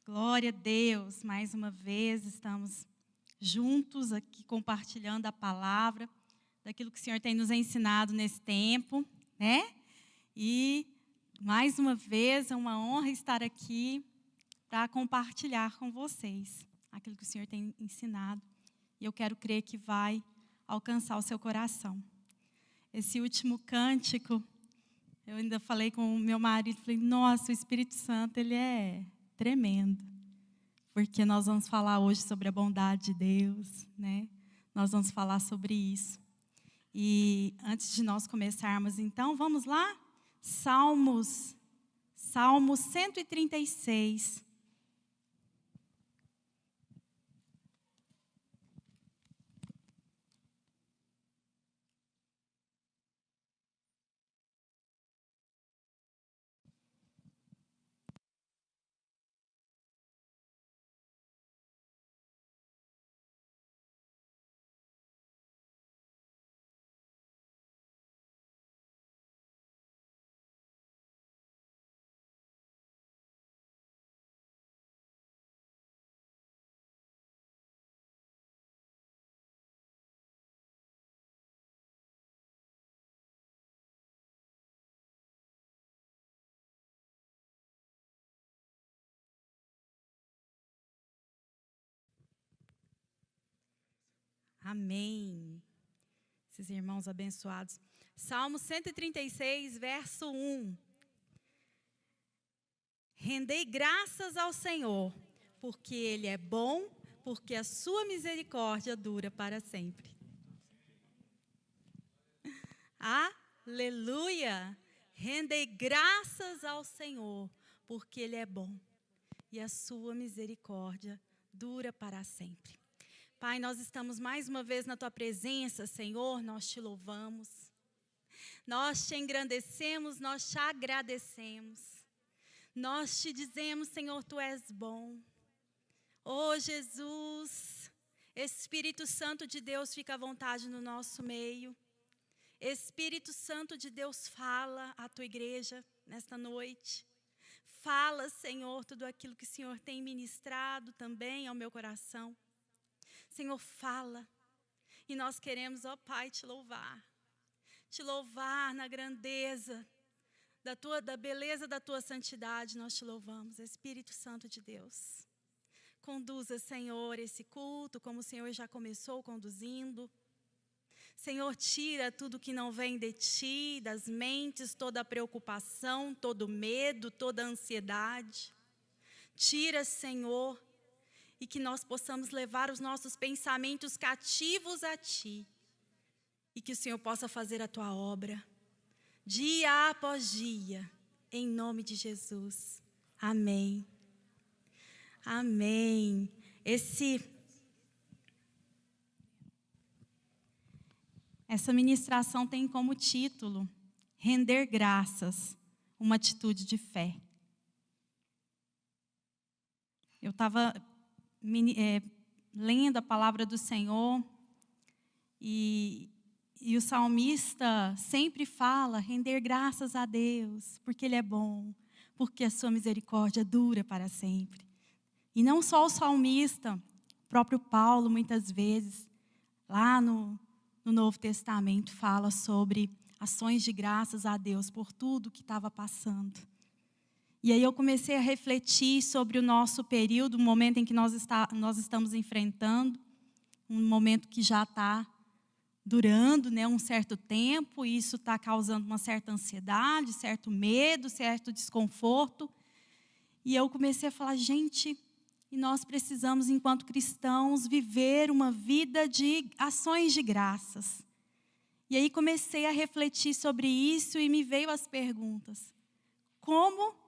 Glória a Deus, mais uma vez estamos juntos aqui compartilhando a palavra, daquilo que o Senhor tem nos ensinado nesse tempo, né? E mais uma vez é uma honra estar aqui para compartilhar com vocês aquilo que o Senhor tem ensinado. E eu quero crer que vai alcançar o seu coração. Esse último cântico, eu ainda falei com o meu marido, falei, nossa, o Espírito Santo, ele é tremendo, porque nós vamos falar hoje sobre a bondade de Deus, né? Nós vamos falar sobre isso. E antes de nós começarmos, então, vamos lá? Salmo 136. Amém. Esses irmãos abençoados. Salmo 136, verso 1. Rendei graças ao Senhor, porque Ele é bom, porque a sua misericórdia dura para sempre. Aleluia! Rendei graças ao Senhor, porque Ele é bom, e a sua misericórdia dura para sempre. Pai, nós estamos mais uma vez na Tua presença, Senhor, nós Te louvamos, nós Te engrandecemos, nós Te agradecemos, nós Te dizemos, Senhor, Tu és bom. Oh, Jesus, Espírito Santo de Deus, fica à vontade no nosso meio. Espírito Santo de Deus, fala à Tua igreja nesta noite. Fala, Senhor, tudo aquilo que o Senhor tem ministrado também ao meu coração. Senhor, fala, e nós queremos, ó Pai, Te louvar na grandeza da beleza da Tua santidade, nós Te louvamos, Espírito Santo de Deus. Conduza, Senhor, esse culto, como o Senhor já começou conduzindo. Senhor, tira tudo que não vem de Ti, das mentes, toda a preocupação, todo o medo, toda a ansiedade. Tira, Senhor, e que nós possamos levar os nossos pensamentos cativos a Ti. E que o Senhor possa fazer a Tua obra, dia após dia, em nome de Jesus. Amém. Amém. Essa ministração tem como título, Render Graças, uma atitude de fé. Eu estava lendo a palavra do Senhor e o salmista sempre fala, render graças a Deus, porque Ele é bom, porque a sua misericórdia dura para sempre. E não só o salmista, o próprio Paulo, muitas vezes, lá no Novo Testamento, fala sobre ações de graças a Deus por tudo que estava passando. E aí eu comecei a refletir sobre o nosso período, o momento em que nós estamos enfrentando, um momento que já está durando, né, um certo tempo, e isso está causando uma certa ansiedade, certo medo, certo desconforto. E eu comecei a falar, gente, e nós precisamos, enquanto cristãos, viver uma vida de ações de graças. E aí comecei a refletir sobre isso e me veio as perguntas. Como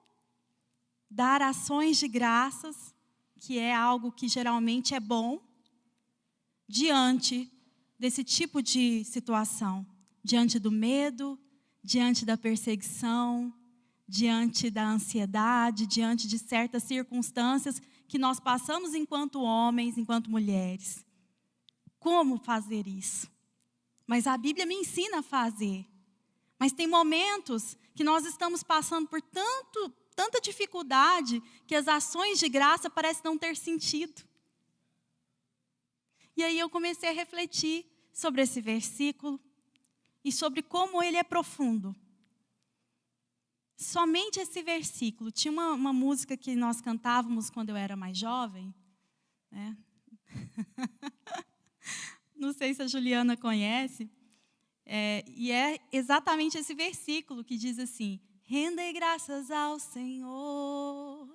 dar ações de graças, que é algo que geralmente é bom, diante desse tipo de situação, diante do medo, diante da perseguição, diante da ansiedade, diante de certas circunstâncias que nós passamos enquanto homens, enquanto mulheres. Como fazer isso? Mas a Bíblia me ensina a fazer. Mas tem momentos que nós estamos passando por tanta dificuldade que as ações de graça parecem não ter sentido. E aí eu comecei a refletir sobre esse versículo e sobre como ele é profundo. Somente esse versículo. Tinha uma música que nós cantávamos quando eu era mais jovem, né? Não sei se a Juliana conhece. E é exatamente esse versículo que diz assim: rendei graças ao Senhor,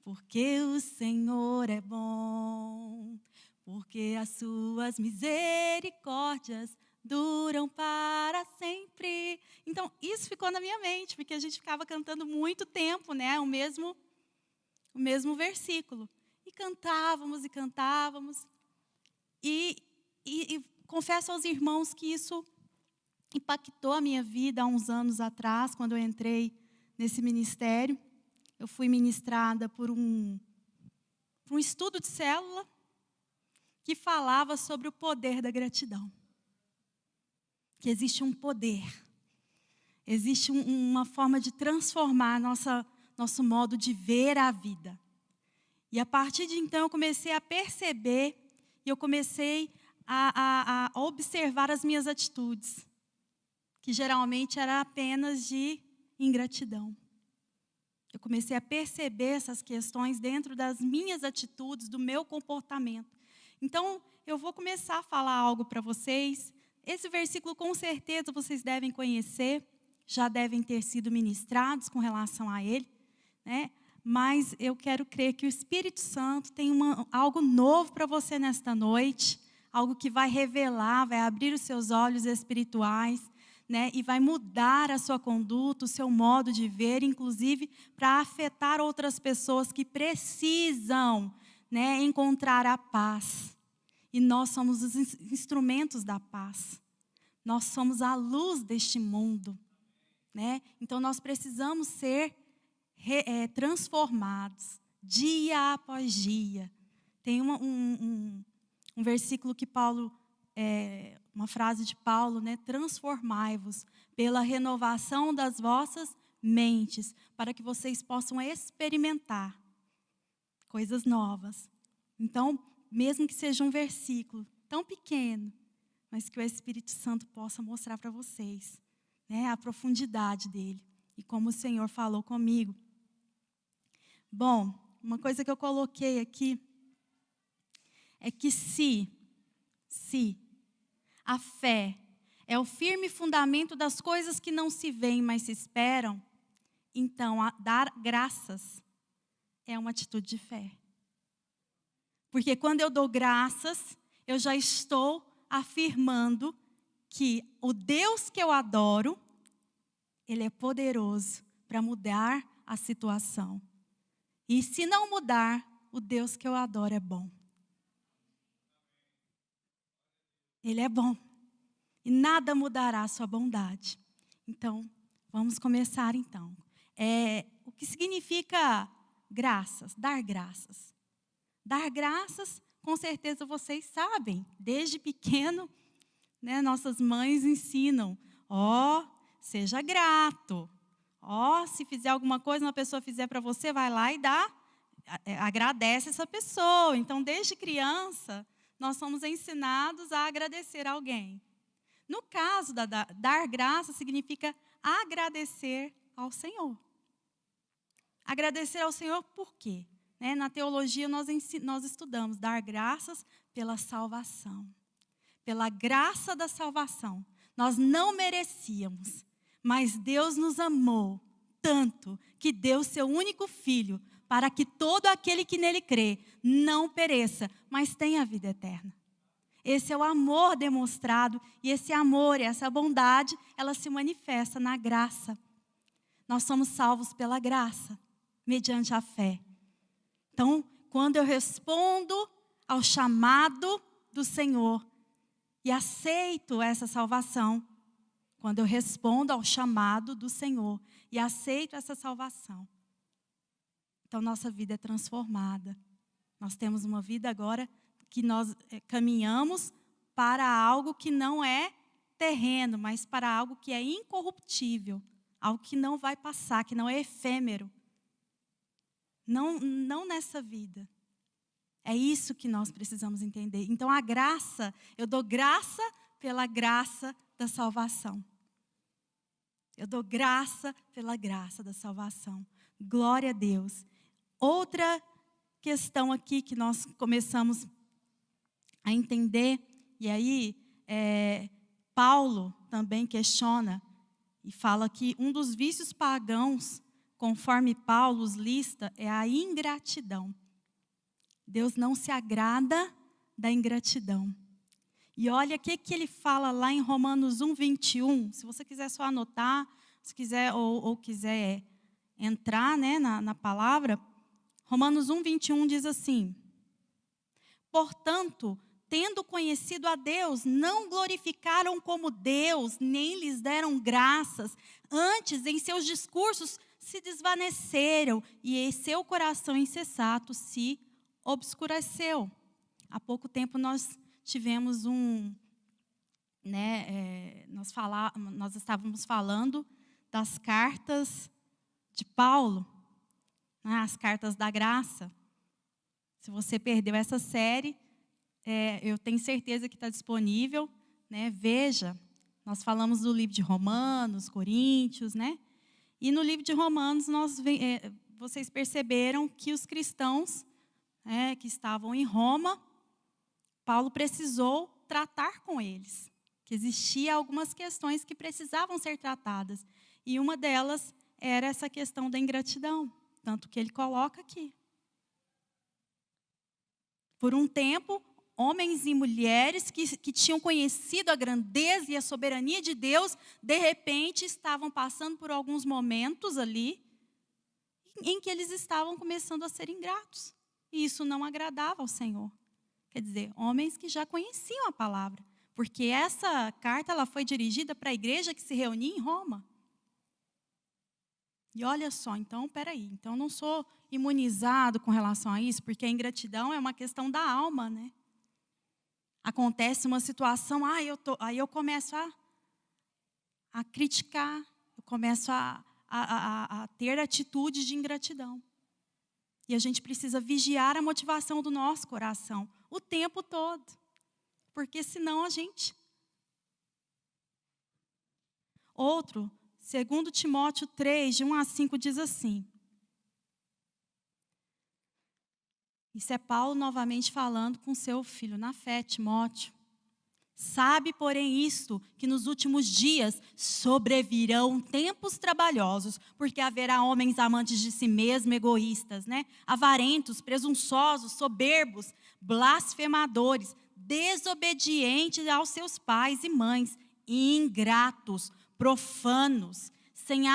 porque o Senhor é bom, porque as suas misericórdias duram para sempre. Então, isso ficou na minha mente, porque a gente ficava cantando muito tempo, né, o mesmo versículo. E cantávamos, e confesso aos irmãos que isso impactou a minha vida há uns anos atrás, quando eu entrei nesse ministério. Eu fui ministrada por um estudo de célula que falava sobre o poder da gratidão. Que existe um poder, existe uma forma de transformar nosso modo de ver a vida. E a partir de então eu comecei a perceber, e eu comecei a observar as minhas atitudes, que geralmente era apenas de ingratidão. Eu comecei a perceber essas questões dentro das minhas atitudes, do meu comportamento. Então, eu vou começar a falar algo para vocês. Esse versículo, com certeza, vocês devem conhecer, já devem ter sido ministrados com relação a ele, né? Mas eu quero crer que o Espírito Santo tem algo novo para você nesta noite, algo que vai revelar, vai abrir os seus olhos espirituais, né? E vai mudar a sua conduta, o seu modo de ver, inclusive para afetar outras pessoas que precisam, né, encontrar a paz. E nós somos os instrumentos da paz. Nós somos a luz deste mundo, né? Então, nós precisamos ser transformados, dia após dia. Tem um versículo que Paulo, uma frase de Paulo, né? Transformai-vos pela renovação das vossas mentes, para que vocês possam experimentar coisas novas. Então, mesmo que seja um versículo tão pequeno, mas que o Espírito Santo possa mostrar para vocês, né, a profundidade dele e como o Senhor falou comigo. Bom, uma coisa que eu coloquei aqui é que se a fé é o firme fundamento das coisas que não se veem, mas se esperam, então dar graças é uma atitude de fé. Porque quando eu dou graças, eu já estou afirmando que o Deus que eu adoro, Ele é poderoso para mudar a situação. E se não mudar, o Deus que eu adoro é bom. Ele é bom. E nada mudará a sua bondade. Então, vamos começar então. O que significa graças? Dar graças. Dar graças, com certeza vocês sabem. Desde pequeno, né, nossas mães ensinam. Seja grato. Se fizer alguma coisa, uma pessoa fizer para você, vai lá e agradece essa pessoa. Então, desde criança, nós somos ensinados a agradecer alguém. No caso, dar graça significa agradecer ao Senhor. Agradecer ao Senhor por quê? Né? Na teologia, nós estudamos dar graças pela salvação. Pela graça da salvação. Nós não merecíamos, mas Deus nos amou tanto que deu seu único Filho para que todo aquele que nele crê não pereça, mas tenha a vida eterna. Esse é o amor demonstrado, e esse amor e essa bondade, ela se manifesta na graça. Nós somos salvos pela graça, mediante a fé. Então, quando eu respondo ao chamado do Senhor e aceito essa salvação, quando eu respondo ao chamado do Senhor e aceito essa salvação, então nossa vida é transformada. Nós temos uma vida agora que nós caminhamos para algo que não é terreno, mas para algo que é incorruptível, algo que não vai passar, que não é efêmero. não nessa vida. É isso que nós precisamos entender. Então, a graça, eu dou graça pela graça da salvação. Eu dou graça pela graça da salvação. Glória a Deus. Outra questão aqui que nós começamos a entender, e aí Paulo também questiona e fala que um dos vícios pagãos, conforme Paulo os lista, é a ingratidão. Deus não se agrada da ingratidão. E olha o que ele fala lá em Romanos 1:21. Se você quiser só anotar, se quiser ou quiser entrar, né, na palavra, Romanos 1:21 diz assim: portanto, tendo conhecido a Deus, não glorificaram como Deus, nem lhes deram graças. Antes, em seus discursos, se desvaneceram, e em seu coração insensato se obscureceu. Há pouco tempo nós tivemos nós estávamos falando das cartas de Paulo, né, as cartas da graça. Se você perdeu essa série, eu tenho certeza que está disponível, né? Veja, nós falamos do livro de Romanos, Coríntios, né? E no livro de Romanos, vocês perceberam que os cristãos que estavam em Roma, Paulo precisou tratar com eles, que existiam algumas questões que precisavam ser tratadas. E uma delas era essa questão da ingratidão, tanto que ele coloca aqui. Por um tempo, homens e mulheres que tinham conhecido a grandeza e a soberania de Deus, de repente estavam passando por alguns momentos ali, em que eles estavam começando a ser ingratos. E isso não agradava ao Senhor. Quer dizer, homens que já conheciam a palavra. Porque essa carta ela foi dirigida para a igreja que se reunia em Roma. E olha só, então, peraí. Então, não sou imunizado com relação a isso, porque a ingratidão é uma questão da alma, né? Acontece uma situação, aí eu começo a criticar, eu começo a ter atitudes de ingratidão. E a gente precisa vigiar a motivação do nosso coração o tempo todo. Porque senão a gente... Outro, 2 Timóteo 3, de 1-5, diz assim. Isso é Paulo novamente falando com seu filho na fé, Timóteo. Sabe, porém, isto, que nos últimos dias sobrevirão tempos trabalhosos, porque haverá homens amantes de si mesmos, egoístas, né? Avarentos, presunçosos, soberbos, blasfemadores, desobedientes aos seus pais e mães, ingratos, profanos, sem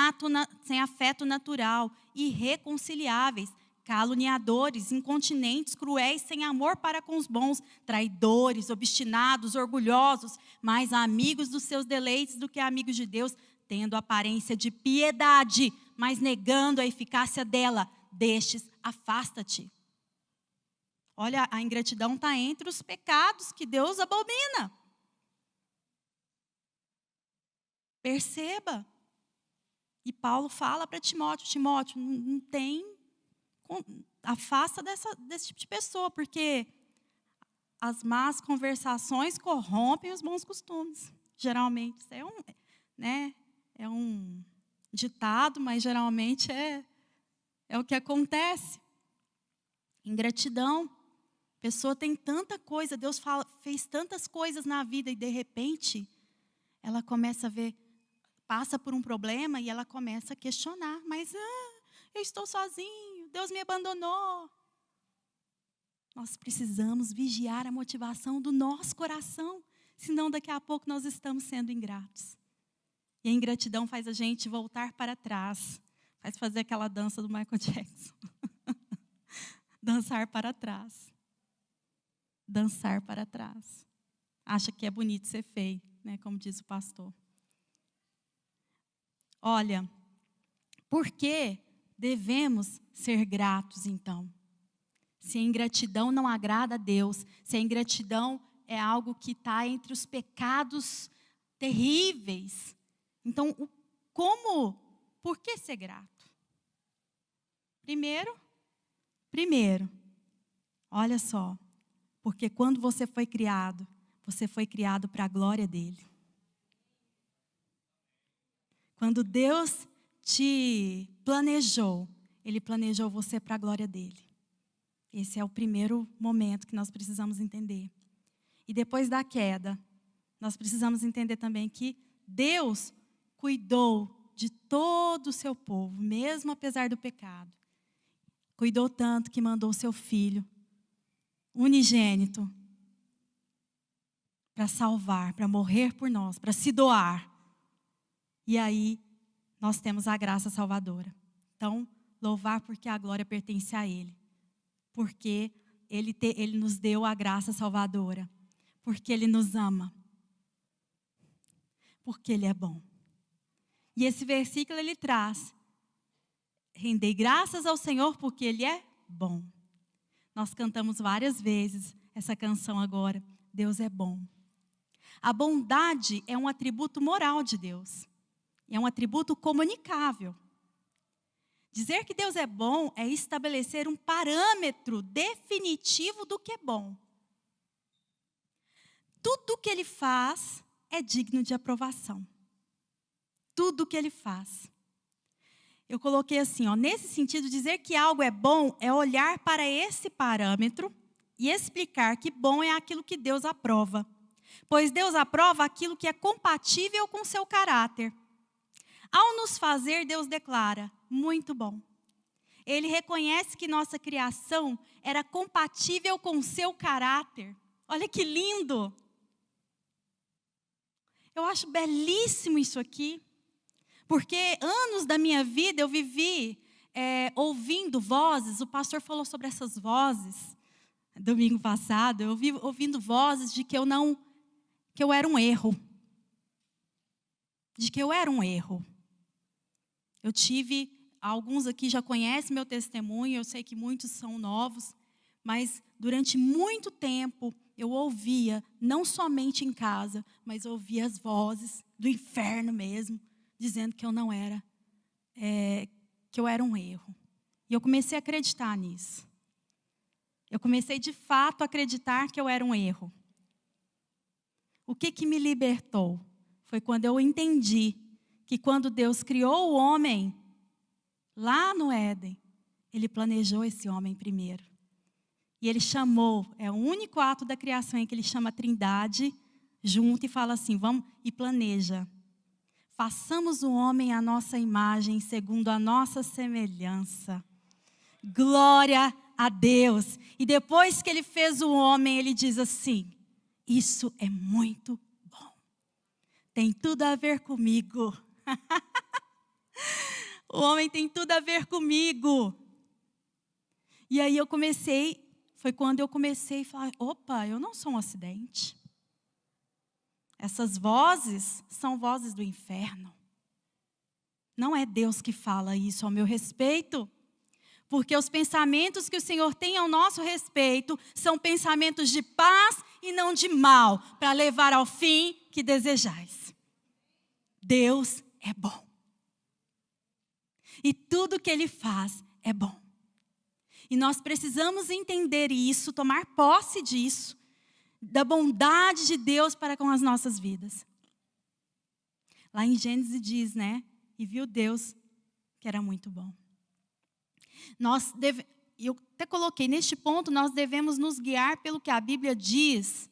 afeto natural, irreconciliáveis, caluniadores, incontinentes, cruéis, sem amor para com os bons, traidores, obstinados, orgulhosos, mais amigos dos seus deleites do que amigos de Deus, tendo aparência de piedade, mas negando a eficácia dela. Destes, afasta-te. Olha, a ingratidão está entre os pecados que Deus abomina. Perceba. E Paulo fala para Timóteo, não tem... Afasta desse tipo de pessoa, porque as más conversações corrompem os bons costumes. Geralmente, isso é um ditado, mas geralmente é o que acontece. Ingratidão. A pessoa tem tanta coisa, Deus fez tantas coisas na vida e de repente ela começa a ver, passa por um problema e ela começa a questionar, mas eu estou sozinho, Deus me abandonou. Nós precisamos vigiar a motivação do nosso coração, senão daqui a pouco nós estamos sendo ingratos. E a ingratidão faz a gente voltar para trás, faz fazer aquela dança do Michael Jackson. Dançar para trás. Dançar para trás. Acha que é bonito ser feio, né? Como diz o pastor. Olha, por que devemos ser gratos, então? Se a ingratidão não agrada a Deus, se a ingratidão é algo que está entre os pecados terríveis, então, por que ser grato? Primeiro, Primeiro, olha só, porque quando você foi criado para a glória dele. Quando Deus te planejou, Ele planejou você para a glória dele. Esse é o primeiro momento que nós precisamos entender. E depois da queda, nós precisamos entender também que Deus cuidou de todo o seu povo, mesmo apesar do pecado. Cuidou tanto que mandou o seu filho, unigênito, para salvar, para morrer por nós, para se doar. E aí, nós temos a graça salvadora. Então, louvar porque a glória pertence a Ele. Porque Ele nos deu a graça salvadora. Porque Ele nos ama. Porque Ele é bom. E esse versículo ele traz: rendei graças ao Senhor porque Ele é bom. Nós cantamos várias vezes essa canção agora. Deus é bom. A bondade é um atributo moral de Deus. É um atributo comunicável. Dizer que Deus é bom é estabelecer um parâmetro definitivo do que é bom. Tudo que Ele faz é digno de aprovação. Tudo que Ele faz. Eu coloquei assim, nesse sentido, dizer que algo é bom é olhar para esse parâmetro e explicar que bom é aquilo que Deus aprova. Pois Deus aprova aquilo que é compatível com seu caráter. Ao nos fazer, Deus declara: muito bom. Ele reconhece que nossa criação era compatível com o seu caráter. Olha que lindo! Eu acho belíssimo isso aqui. Porque anos da minha vida eu vivi ouvindo vozes. O pastor falou sobre essas vozes domingo passado. Eu vivi ouvindo vozes de que eu era um erro. De que eu era um erro. Eu tive, alguns aqui já conhecem meu testemunho, eu sei que muitos são novos, mas durante muito tempo eu ouvia, não somente em casa, mas ouvia as vozes do inferno mesmo, dizendo que eu não era, que eu era um erro. E eu comecei a acreditar nisso. Eu comecei de fato a acreditar que eu era um erro. O que me libertou? Foi quando eu entendi que quando Deus criou o homem, lá no Éden, Ele planejou esse homem primeiro. E Ele chamou, é o único ato da criação em que Ele chama a Trindade junto e fala assim, vamos, e planeja. Façamos o homem à nossa imagem, segundo a nossa semelhança. Glória a Deus. E depois que Ele fez o homem, Ele diz assim, isso é muito bom. Tem tudo a ver comigo. O homem tem tudo a ver comigo. E aí foi quando eu comecei a falar, opa, eu não sou um acidente. Essas vozes são vozes do inferno. Não é Deus que fala isso ao meu respeito. Porque os pensamentos que o Senhor tem ao nosso respeito são pensamentos de paz e não de mal, para levar ao fim que desejais. Deus é bom. E tudo que Ele faz é bom. E nós precisamos entender isso, tomar posse disso, da bondade de Deus para com as nossas vidas. Lá em Gênesis diz, e viu Deus que era muito bom. Eu até coloquei, neste ponto, nós devemos nos guiar pelo que a Bíblia diz,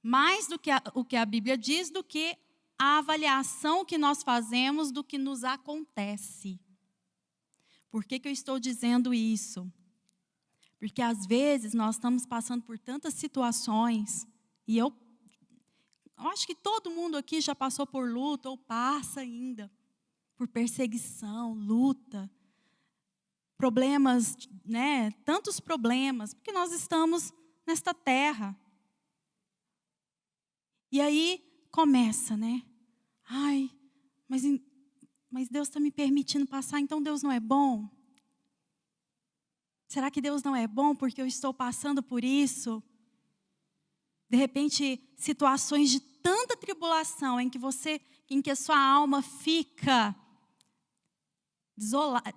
mais do que o que a Bíblia diz, do que a avaliação que nós fazemos do que nos acontece. Por que eu estou dizendo isso? Porque às vezes nós estamos passando por tantas situações, e eu acho que todo mundo aqui já passou por luta, ou passa ainda, por perseguição, luta, problemas, tantos problemas, porque nós estamos nesta terra. E aí começa, ai, mas Deus está me permitindo passar, então Deus não é bom? Será que Deus não é bom porque eu estou passando por isso? De repente, situações de tanta tribulação em que a sua alma fica desolada,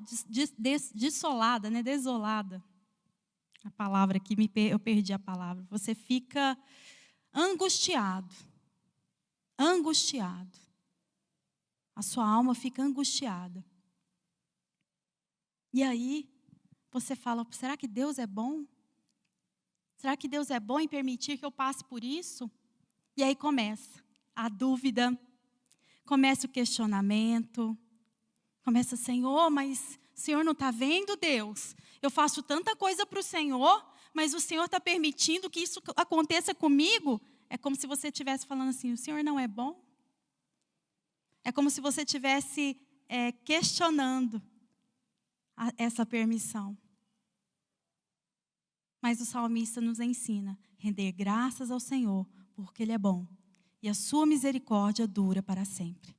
desolada. A palavra aqui, eu perdi a palavra. Você fica angustiado. Angustiado. A sua alma fica angustiada. E aí, você fala, será que Deus é bom? Será que Deus é bom em permitir que eu passe por isso? E aí começa a dúvida, começa o questionamento, começa, Senhor, mas o Senhor não está vendo, Deus? Eu faço tanta coisa para o Senhor, mas o Senhor está permitindo que isso aconteça comigo? É como se você estivesse falando assim, o Senhor não é bom? É como se você estivesse questionando essa permissão. Mas o salmista nos ensina a render graças ao Senhor, porque Ele é bom. E a sua misericórdia dura para sempre.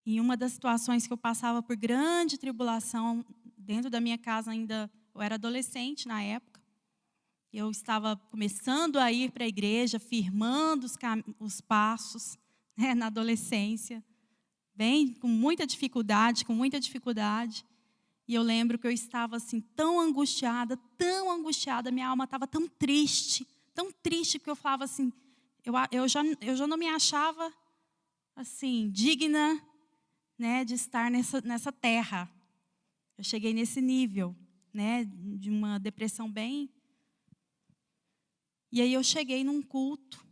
Em uma das situações que eu passava por grande tribulação, dentro da minha casa ainda, eu era adolescente na época, eu estava começando a ir para a igreja, firmando os passos, né, na adolescência, bem, com muita dificuldade. E eu lembro que eu estava assim, tão angustiada, minha alma estava tão triste, que eu falava assim, eu já não me achava assim, digna, né, de estar nessa terra. Eu cheguei nesse nível, né, de uma depressão bem. E aí eu cheguei num culto,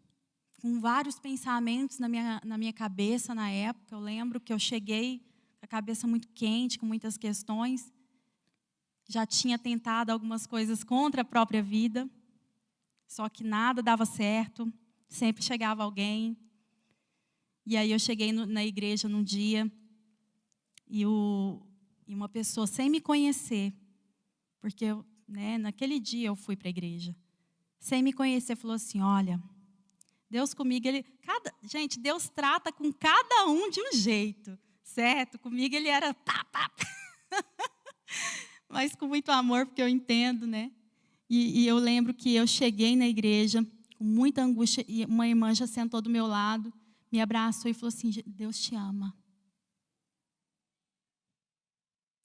com vários pensamentos na minha cabeça na época. Eu lembro que eu cheguei com a cabeça muito quente, com muitas questões. Já tinha tentado algumas coisas contra a própria vida, só que nada dava certo, sempre chegava alguém. E aí eu cheguei na igreja num dia, e uma pessoa sem me conhecer, porque naquele dia eu fui para a igreja, sem me conhecer, falou assim, olha, Deus comigo, gente, Deus trata com cada um de um jeito, certo? Comigo ele era pá. Mas com muito amor, porque eu entendo, né? E eu lembro que eu cheguei na igreja com muita angústia, e uma irmã já sentou do meu lado, me abraçou e falou assim, Deus te ama.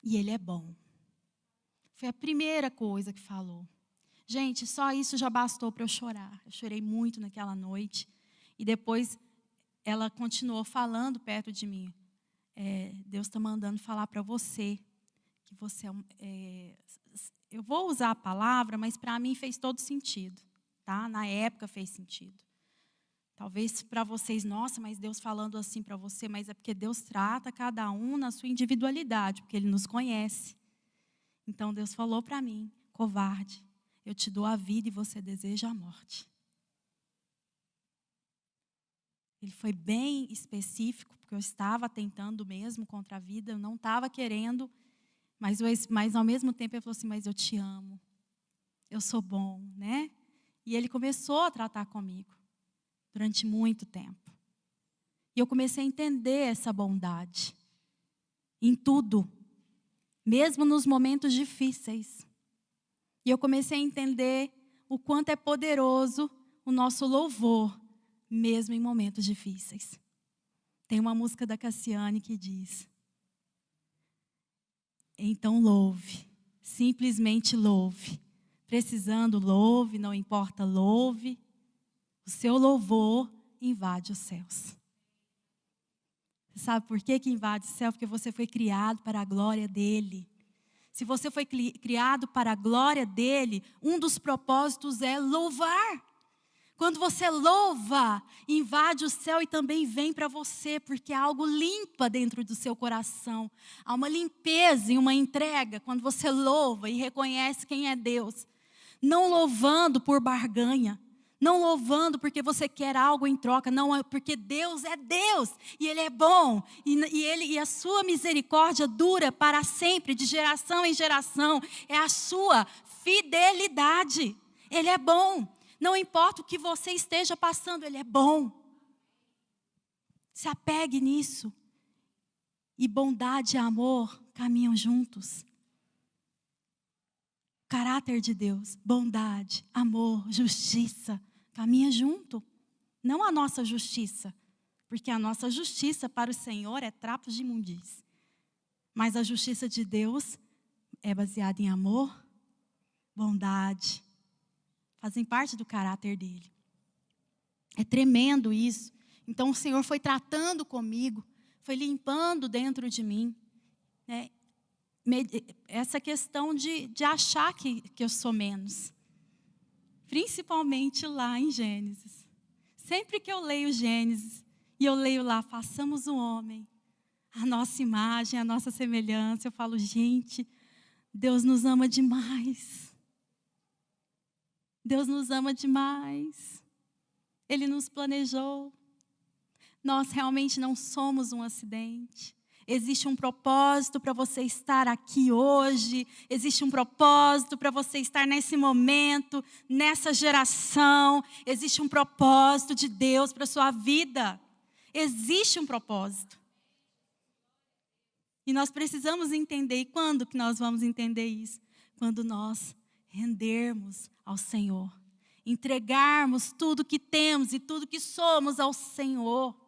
E Ele é bom. Foi a primeira coisa que falou. Gente, só isso já bastou para eu chorar. Eu chorei muito naquela noite. E depois ela continuou falando perto de mim. Deus está mandando falar para você que você eu vou usar a palavra, mas para mim fez todo sentido, tá? Na época fez sentido. Talvez para vocês, nossa, mas Deus falando assim para você, mas é porque Deus trata cada um na sua individualidade, porque Ele nos conhece. Então Deus falou para mim, covarde, eu te dou a vida e você deseja a morte. Ele foi bem específico, porque eu estava tentando mesmo contra a vida, eu não estava querendo, mas ao mesmo tempo ele falou assim, mas eu te amo, eu sou bom, né? E ele começou a tratar comigo durante muito tempo. E eu comecei a entender essa bondade em tudo, mesmo nos momentos difíceis. E eu comecei a entender o quanto é poderoso o nosso louvor, mesmo em momentos difíceis. Tem uma música da Cassiane que diz, então louve, simplesmente louve. Precisando, louve, não importa, louve. O seu louvor invade os céus. Você sabe por que invade o céu? Porque você foi criado para a glória dEle. Se você foi criado para a glória dEle, um dos propósitos é louvar. Quando você louva, invade o céu e também vem para você, porque há algo limpa dentro do seu coração. Há uma limpeza e uma entrega quando você louva e reconhece quem é Deus. Não louvando por barganha, não louvando porque você quer algo em troca, não, é porque Deus é Deus e Ele é bom e a sua misericórdia dura para sempre, de geração em geração. É a sua fidelidade. Ele é bom. Não importa o que você esteja passando, Ele é bom. Se apegue nisso. E bondade e amor caminham juntos. O caráter de Deus, bondade, amor, justiça, caminha junto. Não a nossa justiça, porque a nossa justiça para o Senhor é trapos de imundície. Mas a justiça de Deus é baseada em amor, bondade, fazem parte do caráter dele. É tremendo isso. Então o Senhor foi tratando comigo, foi limpando dentro de mim, né? Essa questão de achar que eu sou menos. Principalmente lá em Gênesis. Sempre que eu leio Gênesis e eu leio lá, façamos o homem, a nossa imagem, a nossa semelhança, eu falo, gente, Deus nos ama demais. Deus nos ama demais. Ele nos planejou. Nós realmente não somos um acidente. Existe um propósito para você estar aqui hoje. Existe um propósito para você estar nesse momento, nessa geração. Existe um propósito de Deus para a sua vida. Existe um propósito. E nós precisamos entender. E quando que nós vamos entender isso? Quando nós rendermos ao Senhor. Entregarmos tudo que temos e tudo que somos ao Senhor.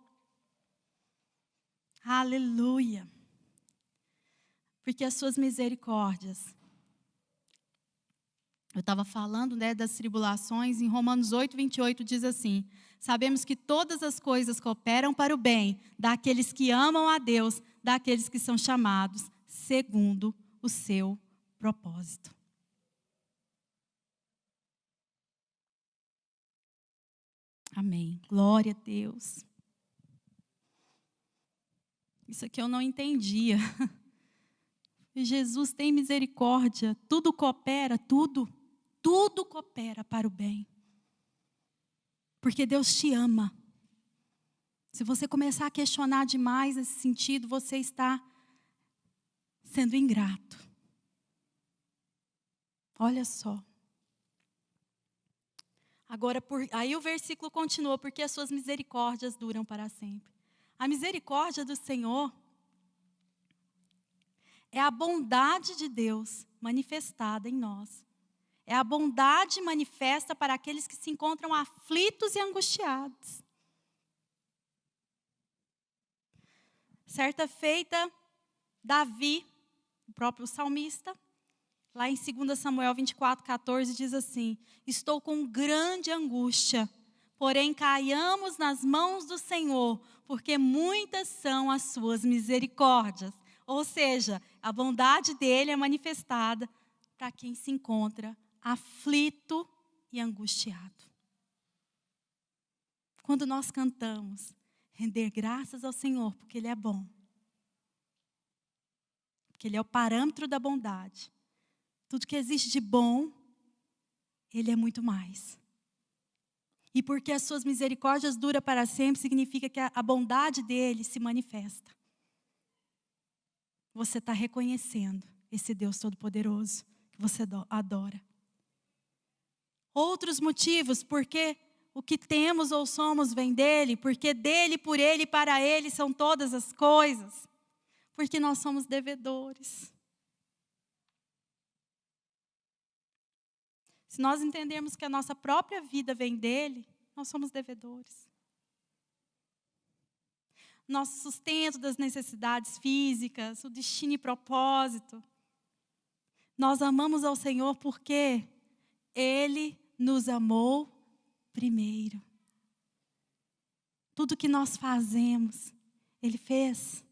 Aleluia. Porque as suas misericórdias. Eu estava falando, né, das tribulações, em Romanos 8, 28 diz assim: sabemos que todas as coisas cooperam para o bem daqueles que amam a Deus, daqueles que são chamados segundo o seu propósito. Amém. Glória a Deus. Isso aqui eu não entendia. Jesus tem misericórdia, tudo coopera, tudo coopera para o bem. Porque Deus te ama. Se você começar a questionar demais nesse sentido, você está sendo ingrato. Olha só. Agora, aí o versículo continua, porque as suas misericórdias duram para sempre. A misericórdia do Senhor é a bondade de Deus manifestada em nós. É a bondade manifesta para aqueles que se encontram aflitos e angustiados. Certa feita, Davi, o próprio salmista, lá em 2 Samuel 24, 14, diz assim: estou com grande angústia, porém caiamos nas mãos do Senhor, porque muitas são as suas misericórdias. Ou seja, a bondade dele é manifestada para quem se encontra aflito e angustiado. Quando nós cantamos, render graças ao Senhor, porque Ele é bom. Porque Ele é o parâmetro da bondade. Tudo que existe de bom, Ele é muito mais. E porque as suas misericórdias duram para sempre, significa que a bondade dele se manifesta. Você está reconhecendo esse Deus Todo-Poderoso que você adora. Outros motivos, porque o que temos ou somos vem dele, porque dele, por ele e para ele são todas as coisas. Porque nós somos devedores. Se nós entendermos que a nossa própria vida vem dele, nós somos devedores. Nosso sustento das necessidades físicas, o destino e propósito. Nós amamos ao Senhor porque Ele nos amou primeiro. Tudo que nós fazemos, Ele fez.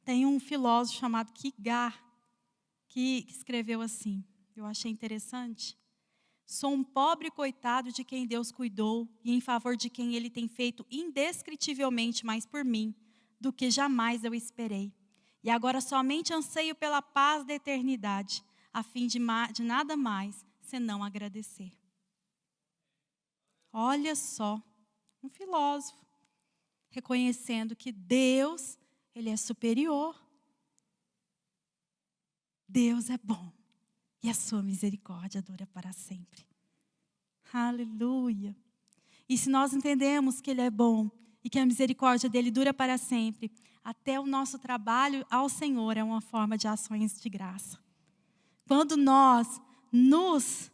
Tem um filósofo chamado Kierkegaard que escreveu assim, eu achei interessante. Sou um pobre coitado de quem Deus cuidou e em favor de quem Ele tem feito indescritivelmente mais por mim do que jamais eu esperei. E agora somente anseio pela paz da eternidade, a fim de nada mais senão agradecer. Olha só, um filósofo reconhecendo que Deus, Ele é superior. Deus é bom e a sua misericórdia dura para sempre. Aleluia. E se nós entendemos que Ele é bom e que a misericórdia dEle dura para sempre, até o nosso trabalho ao Senhor é uma forma de ações de graça. Quando nós nos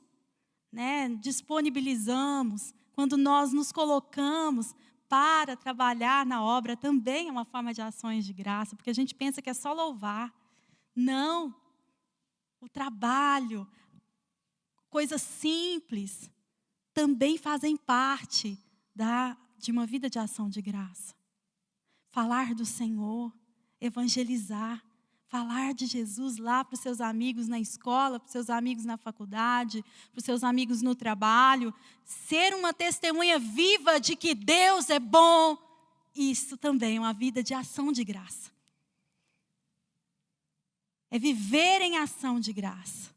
disponibilizamos, quando nós nos colocamos para trabalhar na obra também é uma forma de ações de graça, porque a gente pensa que é só louvar. Não. O trabalho, coisas simples, também fazem parte de uma vida de ação de graça. Falar do Senhor, evangelizar, falar de Jesus lá para os seus amigos na escola, para os seus amigos na faculdade, para os seus amigos no trabalho. Ser uma testemunha viva de que Deus é bom. Isso também é uma vida de ação de graça. É viver em ação de graça.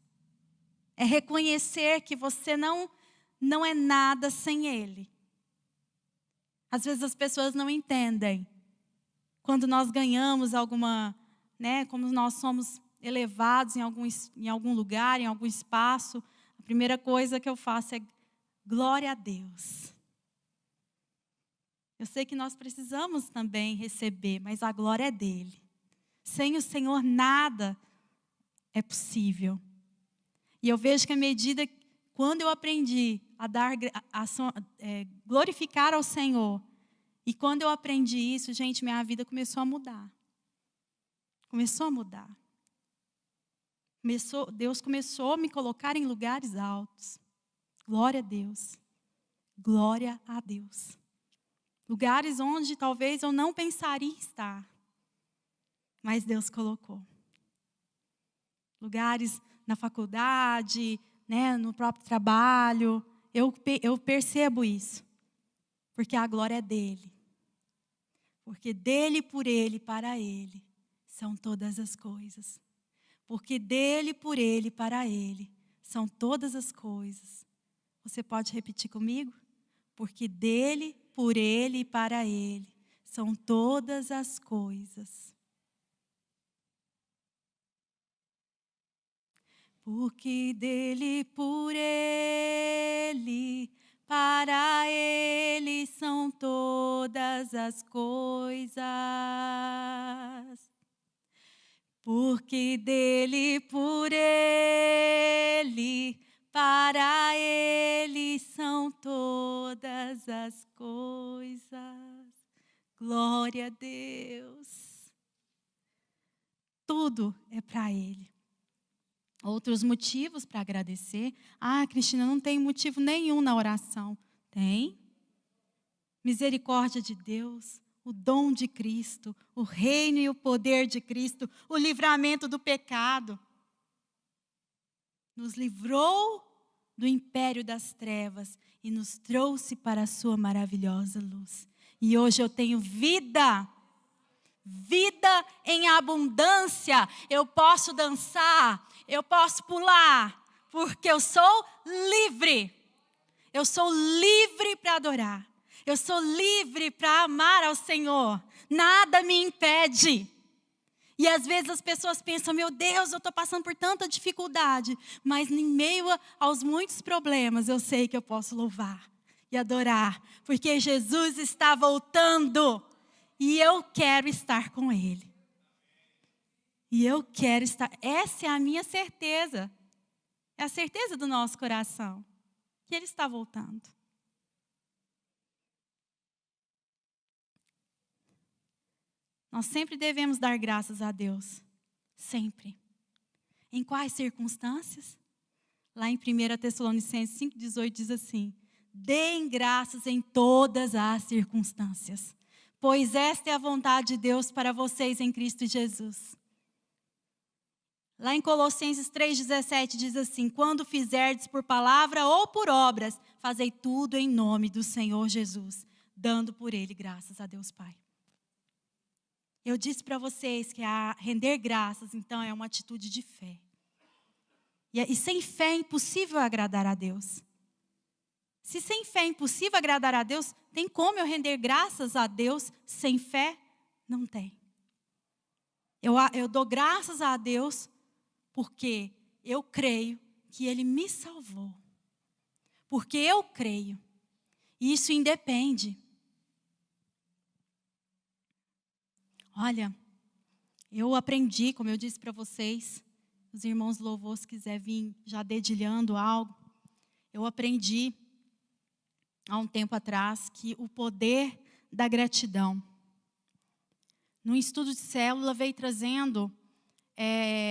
É reconhecer que você não é nada sem Ele. Às vezes as pessoas não entendem. Quando nós ganhamos alguma, como nós somos elevados em algum lugar, em algum espaço, a primeira coisa que eu faço é glória a Deus. Eu sei que nós precisamos também receber, mas a glória é dele. Sem o Senhor nada é possível. E eu vejo que à medida, quando eu aprendi a glorificar ao Senhor, e quando eu aprendi isso, gente, minha vida começou a mudar. Começou a mudar. Deus começou a me colocar em lugares altos. Glória a Deus. Glória a Deus. Lugares onde talvez eu não pensaria estar. Mas Deus colocou. Lugares na faculdade, no próprio trabalho. Eu percebo isso. Porque a glória é dele. Porque dele, por ele, para ele, são todas as coisas. Porque dele, por ele, para ele, são todas as coisas. Você pode repetir comigo? Porque dele, por ele e para ele, são todas as coisas. Porque dele, por ele, para ele são todas as coisas. Porque dele, por ele, para ele são todas as coisas. Glória a Deus. Tudo é para ele. Outros motivos para agradecer. Cristina, não tem motivo nenhum na oração. Tem. Misericórdia de Deus, o dom de Cristo, o reino e o poder de Cristo, o livramento do pecado. Nos livrou do império das trevas e nos trouxe para a sua maravilhosa luz. E hoje eu tenho vida. Vida em abundância. Eu posso dançar, eu posso pular, porque eu sou livre. Eu sou livre para adorar. Eu sou livre para amar ao Senhor. Nada me impede. E às vezes as pessoas pensam, meu Deus, eu estou passando por tanta dificuldade. Mas em meio aos muitos problemas, eu sei que eu posso louvar e adorar. Porque Jesus está voltando. E eu quero estar com Ele. E eu quero estar. Essa é a minha certeza. É a certeza do nosso coração. Que Ele está voltando. Nós sempre devemos dar graças a Deus. Sempre. Em quais circunstâncias? Lá em 1 Tessalonicenses 5,18 diz assim: deem graças em todas as circunstâncias, pois esta é a vontade de Deus para vocês em Cristo Jesus. Lá em Colossenses 3,17 diz assim: quando fizerdes por palavra ou por obras, fazei tudo em nome do Senhor Jesus, dando por Ele graças a Deus Pai. Eu disse para vocês que render graças, então, é uma atitude de fé. E sem fé é impossível agradar a Deus. Se sem fé é impossível agradar a Deus, tem como eu render graças a Deus sem fé? Não tem. Eu dou graças a Deus porque eu creio que Ele me salvou. Porque eu creio. E isso independe. Olha, eu aprendi, como eu disse para vocês, os irmãos do louvor, se quiser vir já dedilhando algo, eu aprendi há um tempo atrás que o poder da gratidão. No estudo de célula veio trazendo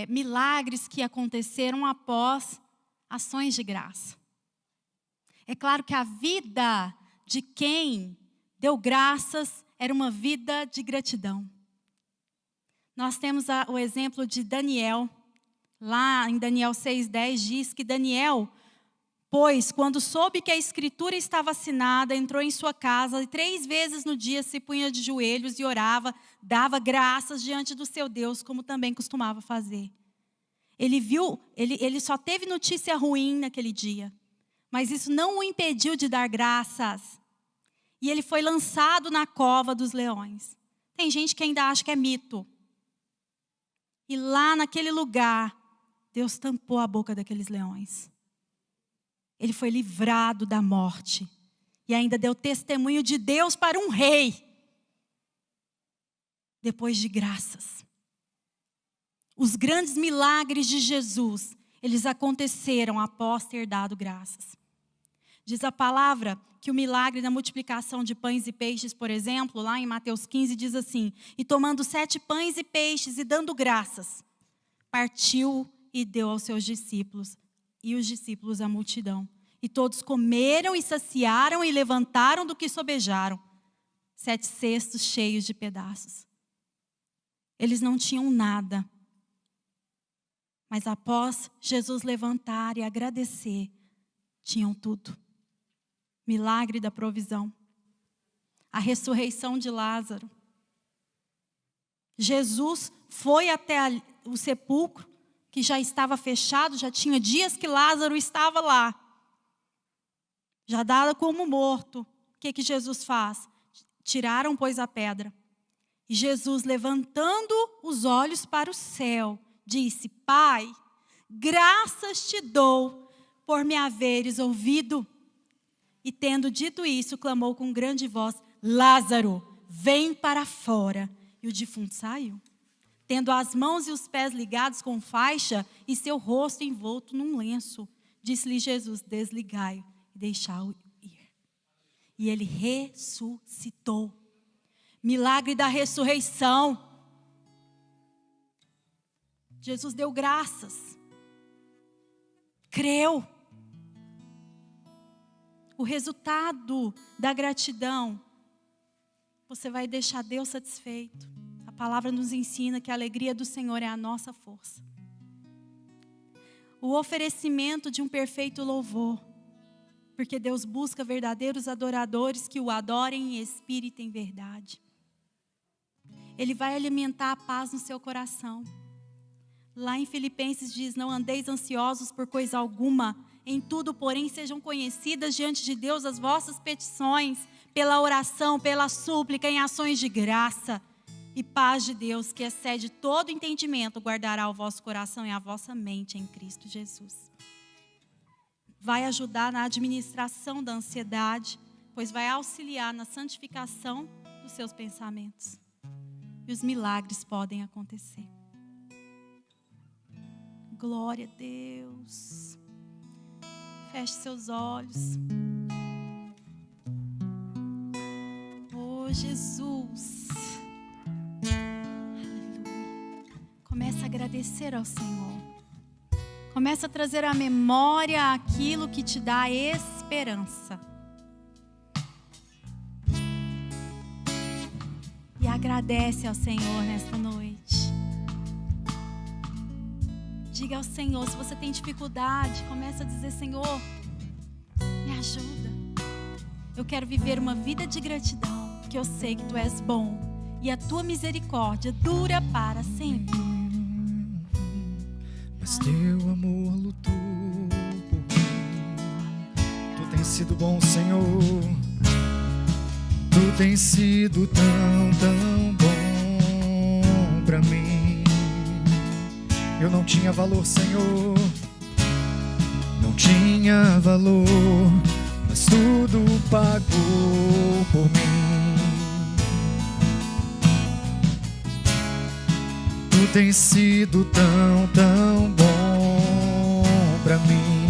milagres que aconteceram após ações de graça. É claro que a vida de quem deu graças era uma vida de gratidão. Nós temos o exemplo de Daniel. Lá em Daniel 6:10 diz que Daniel, pois, quando soube que a escritura estava assinada, entrou em sua casa e 3 vezes no dia se punha de joelhos e orava, dava graças diante do seu Deus, como também costumava fazer. Ele só teve notícia ruim naquele dia, mas isso não o impediu de dar graças. E ele foi lançado na cova dos leões. Tem gente que ainda acha que é mito. E lá naquele lugar, Deus tampou a boca daqueles leões. Ele foi livrado da morte. E ainda deu testemunho de Deus para um rei. Depois de graças. Os grandes milagres de Jesus, eles aconteceram após ter dado graças. Diz a palavra que o milagre da multiplicação de pães e peixes, por exemplo, lá em Mateus 15, diz assim: e tomando 7 pães e peixes e dando graças, partiu e deu aos seus discípulos, e os discípulos a multidão. E todos comeram e saciaram e levantaram do que sobejaram 7 cestos cheios de pedaços. Eles não tinham nada. Mas após Jesus levantar e agradecer, tinham tudo. Milagre da provisão. A ressurreição de Lázaro. Jesus foi até o sepulcro, que já estava fechado, já tinha dias que Lázaro estava lá. Já dado como morto. O que Jesus faz? Tiraram, pois, a pedra. E Jesus, levantando os olhos para o céu, disse: Pai, graças te dou por me haveres ouvido. E tendo dito isso, clamou com grande voz: Lázaro, vem para fora. E o defunto saiu, tendo as mãos e os pés ligados com faixa e seu rosto envolto num lenço. Disse-lhe Jesus: desligai e deixai-o ir. E ele ressuscitou. Milagre da ressurreição. Jesus deu graças. Creu. O resultado da gratidão, você vai deixar Deus satisfeito. A palavra nos ensina que a alegria do Senhor é a nossa força. O oferecimento de um perfeito louvor, porque Deus busca verdadeiros adoradores que o adorem em espírito e em verdade. Ele vai alimentar a paz no seu coração. Lá em Filipenses diz: não andeis ansiosos por coisa alguma, em tudo, porém, sejam conhecidas diante de Deus as vossas petições, pela oração, pela súplica, em ações de graça. E paz de Deus, que excede todo entendimento, guardará o vosso coração e a vossa mente em Cristo Jesus. Vai ajudar na administração da ansiedade, pois vai auxiliar na santificação dos seus pensamentos. E os milagres podem acontecer. Glória a Deus. Feche seus olhos. Oh, Jesus. Aleluia. Começa a agradecer ao Senhor. Começa a trazer à memória aquilo que te dá esperança. E agradece ao Senhor nesta noite. Diga ao Senhor, se você tem dificuldade, começa a dizer: Senhor, me ajuda. Eu quero viver uma vida de gratidão, porque eu sei que Tu és bom e a Tua misericórdia dura para sempre. Mas Teu amor lutou por mim. Tu tens sido bom, Senhor. Tu tens sido tão bom pra mim. Eu não tinha valor, Senhor, não tinha valor, mas tudo pagou por mim. Tu tens sido tão bom pra mim.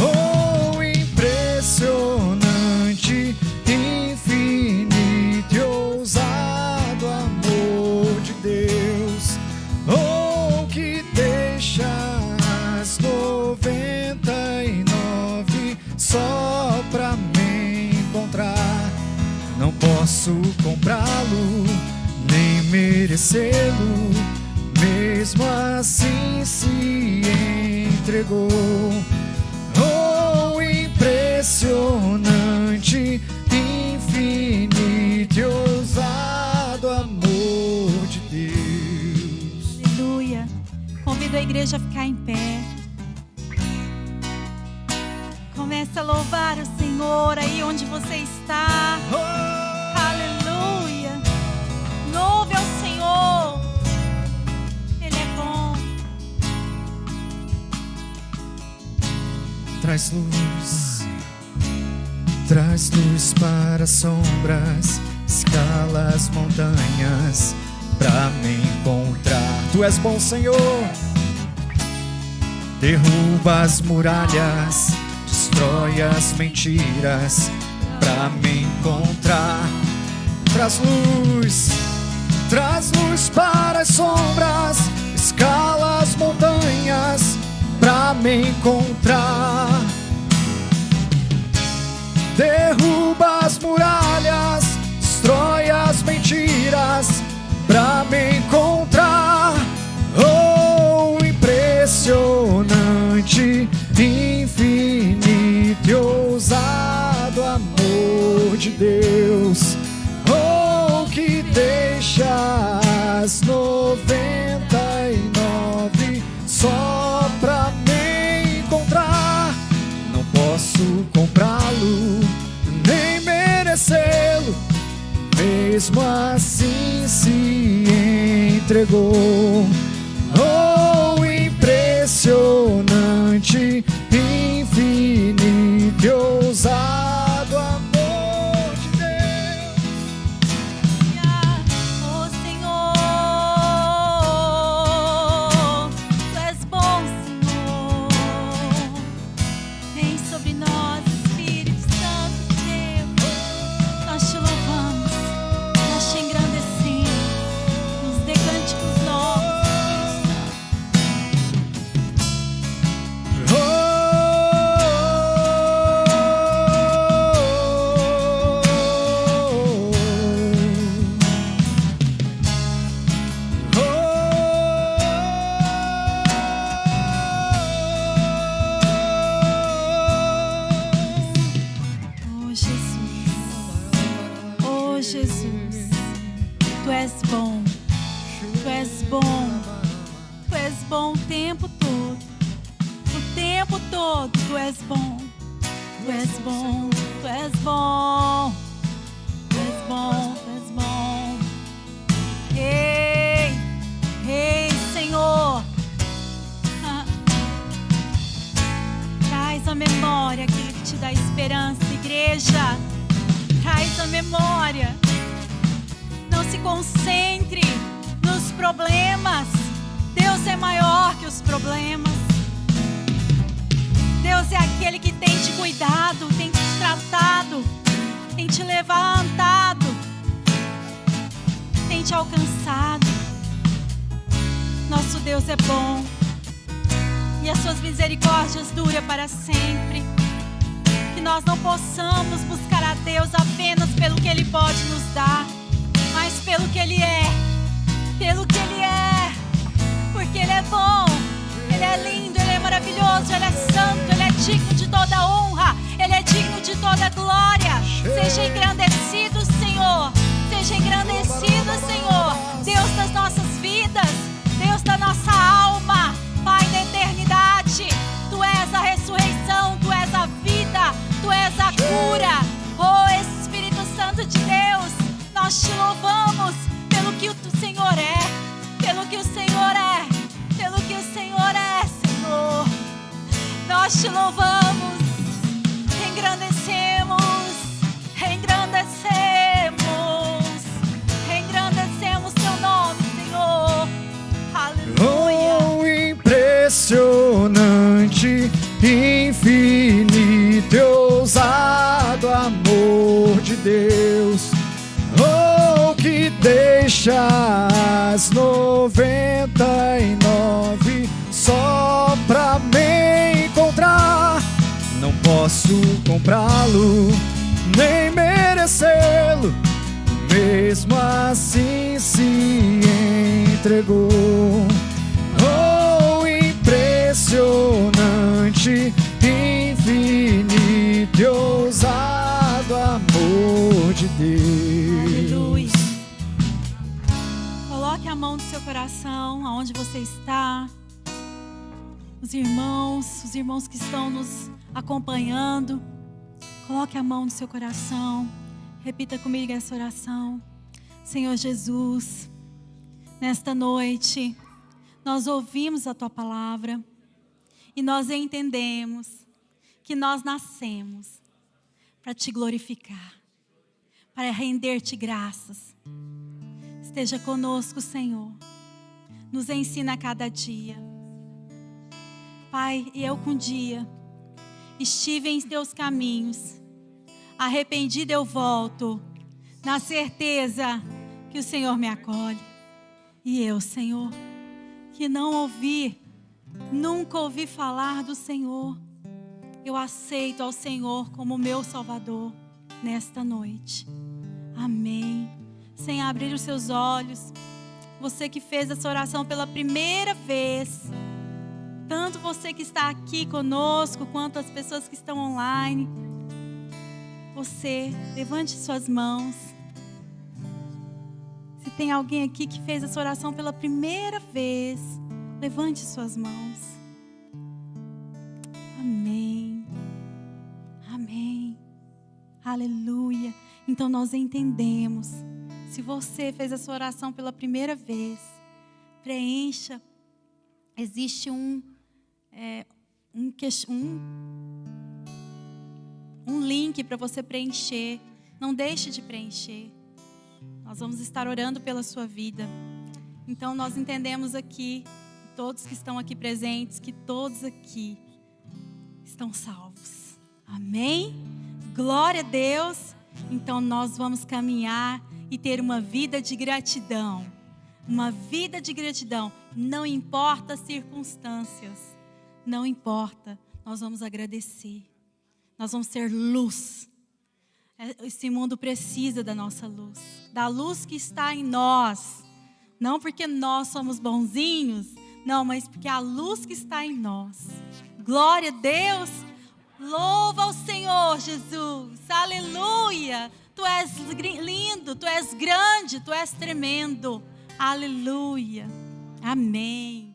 Oh, impressionante merecê-lo, mesmo assim se entregou. Oh, impressionante, infinito e ousado amor de Deus. Aleluia. Convido a igreja a ficar em pé. Comece a louvar o Senhor aí onde você está. Aleluia. Louve ao Senhor. Ele é bom. Traz luz para as sombras, escala as montanhas pra me encontrar. Tu és bom, Senhor. Derruba as muralhas, destrói as mentiras pra me encontrar. Traz luz para as sombras, escala as montanhas pra me encontrar. Derruba as muralhas, destrói as mentiras pra me encontrar. Oh, impressionante, infinito e ousado amor de Deus. Oh, que deixa as 99 só pra me encontrar. Não posso comprá-lo, nem merecê-lo, mesmo assim se entregou. Oh, impressionante, infinito e ousado amor de Deus. Oh Senhor, Tu és bom, Senhor. Vem sobre nós, Espírito Santo de Deus. Nós te louvamos, nós te engrandecemos. Nos dê cânticos novos, Oh Jesus, Tu és bom, Tu és bom, Tu és bom o tempo todo, Tu és bom, Tu és bom, Tu és bom, Tu és bom, Tu és bom. Ei, ei, Senhor, traz a memória que te dá esperança, igreja. Traz a memória. Não se concentre nos problemas. Deus é maior que os problemas. Deus é aquele que tem te cuidado, tem te tratado, tem te levantado, tem te alcançado. Nosso Deus é bom e as suas misericórdias duram para sempre. Que nós não possamos buscar a Deus apenas pelo que Ele pode nos dar, mas pelo que Ele é, porque Ele é bom, Ele é lindo, Ele é maravilhoso, Ele é santo, Ele é digno de toda honra, Ele é digno de toda glória. Seja engrandecido, Senhor, seja engrandecido, Senhor, Deus das nossas vidas, Deus da nossa alma, Pai da eternidade. Tu és a ressurreição, Tu és a vida, Tu és a cura. Oh Espírito Santo de Deus, nós te louvamos pelo que o Senhor é, pelo que o Senhor é, pelo que o Senhor é, Senhor. Nós te louvamos, engrandecemos Teu nome, Senhor. Aleluia. Oh, impressionante, infinito e ousado amor de Deus. Oh, que deixa as 99 só pra me encontrar. Não posso comprá-lo, nem merecê-lo, mesmo assim se entregou. Oh, impressionante, infinito e ousado amor de Deus. Aleluia. Coloque a mão no seu coração, aonde você está. Os irmãos que estão nos acompanhando, coloque a mão no seu coração. Repita comigo essa oração. Senhor Jesus, nesta noite, nós ouvimos a Tua palavra e nós entendemos que nós nascemos para Te glorificar, para render-Te graças. Esteja conosco, Senhor. Nos ensina a cada dia. Pai, eu que um dia estive em Teus caminhos, arrependida eu volto, na certeza que o Senhor me acolhe. E eu, Senhor, que nunca ouvi falar do Senhor, eu aceito ao Senhor como meu Salvador nesta noite. Amém. Sem abrir os seus olhos, você que fez essa oração pela primeira vez, tanto você que está aqui conosco, quanto as pessoas que estão online, você, levante suas mãos. Se tem alguém aqui que fez essa oração pela primeira vez, levante suas mãos. Amém. Amém. Aleluia. Então nós entendemos. Se você fez essa oração pela primeira vez, preencha. Existe um link para você preencher. Não deixe de preencher. Nós vamos estar orando pela sua vida. Então nós entendemos aqui, todos que estão aqui presentes, que todos aqui estão salvos. Amém? Glória a Deus. Então nós vamos caminhar e ter uma vida de gratidão. Uma vida de gratidão. Não importa as circunstâncias. Não importa. Nós vamos agradecer. Nós vamos ser luz. Esse mundo precisa da nossa luz. Da luz que está em nós. Não porque nós somos bonzinhos. Não, mas porque a luz que está em nós. Glória a Deus. Louva ao Senhor, Jesus. Aleluia. Tu és lindo, Tu és grande, Tu és tremendo. Aleluia. Amém.